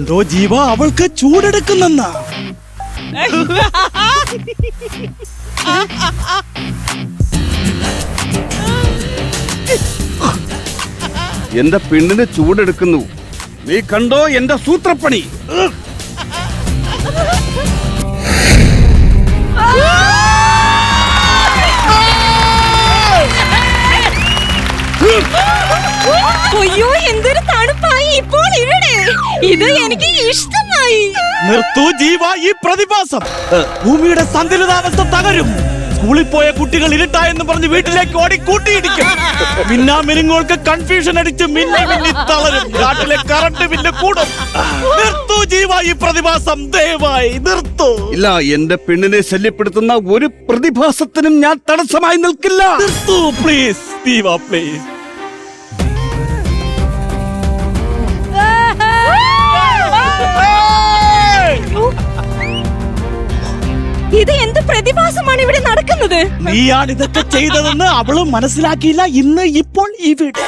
കണ്ടോ ജീവ, അവൾക്ക് ചൂടെടുക്കുന്നെന്നാ. എന്റെ പെണ്ണിന് ചൂടെടുക്കുന്നു. നീ കണ്ടോ എന്റെ സൂത്രപ്പണി? അയ്യോ, എന്തൊരു തണുപ്പായി ഇപ്പോൾ ഇവിടെ. ഇത് എനിക്ക് ഇഷ്ടമായി. നിർത്തൂ ജീവ ഈ പ്രതിഭാസം. ഭൂമിയുടെ സന്തുലിതാവസ്ഥ തകരും. സ്കൂളിൽ പോയ കുട്ടികൾ ഇരുട്ടായെന്ന് പറഞ്ഞ് വീട്ടിലേക്ക് ഓടി കൂട്ടിയിടിക്കും. മിന്നാമിനുങ്ങൾക്ക് കൺഫ്യൂഷൻ അടിച്ച് മിന്നി മിന്നി തളരും. നാട്ടിലെ കറണ്ട് ബില്ല് കൂടും. നിർത്തൂ ജീവ ഈ പ്രതിഭാസം, ദയവായി നിർത്തൂ. ഇല്ല, എന്റെ പെണ്ണിനെ ശല്യപ്പെടുത്തുന്ന ഒരു പ്രതിഭാസത്തിനും ഞാൻ തടസ്സമായി നിൽക്കില്ല. നിർത്തൂ പ്ലീസ് ജീവ, പ്ലീസ്. ഇത് എന്ത് പ്രതിഭാസമാണ് ഇവിടെ നടക്കുന്നത്? നീയാണ് ഇതൊക്കെ ചെയ്തതെന്ന് അവളും മനസ്സിലാക്കിയില്ല. ഇന്ന് ഇപ്പോൾ ഇവിടെ